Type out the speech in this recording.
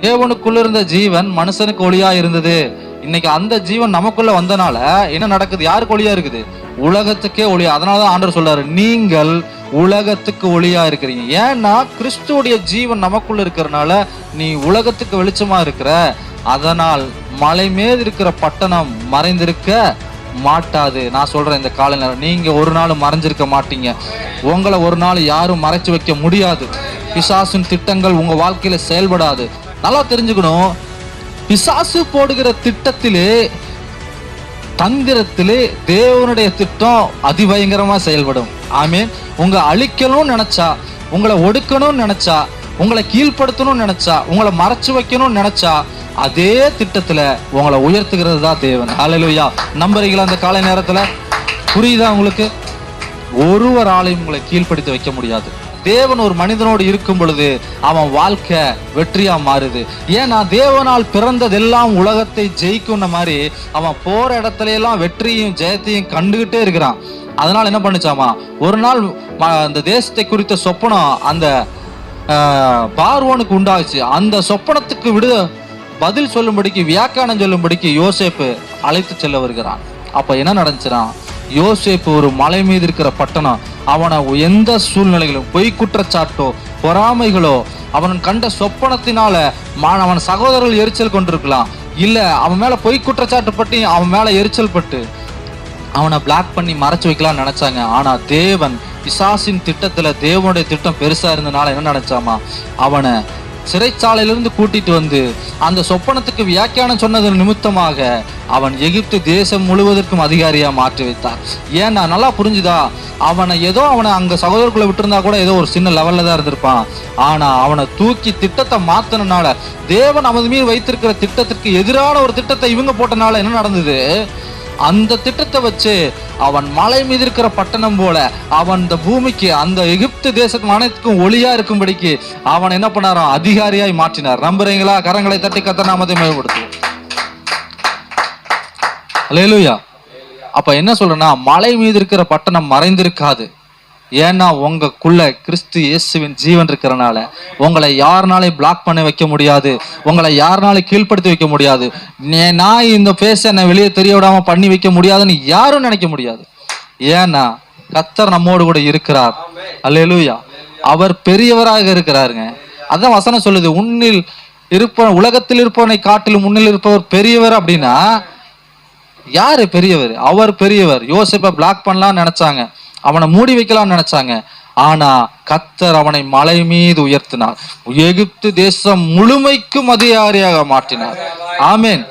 தேவனுக்குள்ள இருந்த ஜீவன் மனுஷனுக்கு ஒளியா இருந்தது. இன்னைக்கு அந்த ஜீவன் நமக்குள்ள வந்தனால என்ன நடக்குது? யாருக்கு ஒளியா இருக்குது? உலகத்துக்கே ஒளியா. அதனாலதான் ஆண்டவர் சொல்றாரு, நீங்கள் உலகத்துக்கு ஒளியா இருக்கிறீங்க. ஏன்னா கிறிஸ்துவோடைய ஜீவன் நமக்குள்ள இருக்கிறனால நீ உலகத்துக்கு வெளிச்சமா இருக்கிற. அதனால் மலை மீது இருக்கிற பட்டணம் மறைந்திருக்க மாட்டாது. நான் சொல்றேன், இந்த கால நேரம் நீங்க ஒரு நாள் மறைஞ்சிருக்க மாட்டீங்க. உங்களை ஒரு நாள் யாரும் மறைச்சு வைக்க முடியாது. பிசாசின் திட்டங்கள் உங்க வாழ்க்கையில செயல்படாது. நல்லா தெரிஞ்சுக்கணும், பிசாசு போடுகிற திட்டத்திலே தந்திரத்திலே தேவனுடைய திட்டம் அதிபயங்கரமா செயல்படும். ஆமீன். உங்க அழிக்கணும்னு நினைச்சா, உங்களை ஒடுக்கணும்னு நினைச்சா, உங்களை கீழ்படுத்தணும்னு நினைச்சா, உங்களை மறைச்சு வைக்கணும்னு நினைச்சா, அதே திட்டத்துல உங்களை உயர்த்துகிறது தான் தேவன். ஹல்லேலூயா. நம்புறீங்களா? அந்த காலை நேரத்துல புரியுதா உங்களுக்கு? ஒருவராலையும் உங்களை கீழ்படுத்தி வைக்க முடியாது. தேவன் ஒரு மனிதனோடு இருக்கும் பொழுது அவன் வாழ்க்கை வெற்றியா மாறுது. ஏன்னா தேவனால் பிறந்ததெல்லாம் உலகத்தை ஜெயிக்கும் மாதிரி அவன் போற இடத்துல எல்லாம் வெற்றியும் ஜெயத்தையும் கண்டுகிட்டே இருக்கிறான். அதனால என்ன பண்ணுச்சாமா, ஒரு நாள் அந்த தேசத்தை குறித்த சொப்பனம் அந்த பார்வோனுக்கு உண்டாச்சு. அந்த சொப்பனத்துக்கு பதில் சொல்லும்படிக்கு, வியாக்கியானம் சொல்லும்படிக்கு யோசேப்பு அழைத்து செல்ல வருகிறான். அப்ப என்ன நடந்துச்சுன்னா, யோசேப்பு ஒரு மலை மீது இருக்கிற பட்டணம், அவனை எந்த சூழ்நிலைகளும் பொய் குற்றச்சாட்டோ பொறாமைகளோ அவன் கண்ட சொப்பனத்தினால அவன் சகோதரர்கள் எரிச்சல் கொண்டிருக்கலாம், இல்ல அவன் மேல பொய் குற்றச்சாட்டு பட்டு அவன் மேல எரிச்சல் பட்டு அவனை பிளாக் பண்ணி மறைச்சு வைக்கலாம்னு நினைச்சாங்க. ஆனா தேவன் பிசாசின் திட்டத்துல தேவனுடைய திட்டம் பெருசா இருந்தனால என்ன நினைச்சாமா, அவனை சிறைச்சாலையிலிருந்து கூட்டிட்டு வந்து அந்த சொப்பனத்துக்கு வியாக்கியானம் சொன்னது நிமித்தமாக அவன் எகிப்து தேசம் முழுவதற்கும் அதிகாரியா மாற்றி வைத்தார். ஏன்னா நல்லா புரிஞ்சுதா, அவனை அங்க சகோதரர்களை விட்டுருந்தா கூட ஏதோ ஒரு சின்ன லெவல்ல தான் இருந்திருப்பான். ஆனா அவனை தூக்கி திட்டத்தை மாத்தினால, தேவன் அவன் மீது வைத்திருக்கிற திட்டத்திற்கு எதிரான ஒரு திட்டத்தை இவங்க போட்டனால என்ன நடந்தது, அந்த திட்டத்தை வச்சு அவன் மலை மீது இருக்கிற பட்டணம் போல அவன் இந்த பூமிக்கு, அந்த எகிப்து தேசத்து அனைத்துக்கும் ஒளியா இருக்கும்படிக்கு அவன் என்ன பண்ணாராம், அதிகாரியாய் மாற்றினார். நம்புறீங்களா? கரங்களை தட்டி கர்த்தர் நாமத்தை மகிமைப்படுத்துவோம். அல்லேலூயா. அப்ப என்ன சொல்றேன்னா, மலை மீது இருக்கிற பட்டணம் மறைந்திருக்காது. ஏன்னா உங்களுக்குள்ள கிறிஸ்து இயேசுவின் ஜீவன் இருக்கிறனால உங்களை யாருனாலையும் பிளாக் பண்ண வைக்க முடியாது, உங்களை யாருனாலும் கீழ்படுத்தி வைக்க முடியாது. நான் இந்த பேச என்னை வெளியே தெரிய விடாம பண்ணி வைக்க முடியாதுன்னு யாரும் நினைக்க முடியாது. ஏன்னா கர்த்தர் நம்மோடு கூட இருக்கிறார். அல்லேலூயா. அவர் பெரியவராக இருக்கிறாருங்க. அதான் வசனம் சொல்லுது, உன்னில் உலகத்தில் இருப்பவனை காட்டிலும் முன்னில் இருப்பவர் பெரியவர். அப்படின்னா யாரு பெரியவர்? அவர் பெரியவர். யோசேப்பை பிளாக் பண்ணலாம்னு நினைச்சாங்க, அவனை மூடி வைக்கலாம்னு நினைச்சாங்க. ஆனா கர்த்தர் அவனை மலை மீது உயர்த்தினார், எகிப்து தேசம் முழுமைக்கும் அதிகாரியாக மாற்றினார். ஆமேன்.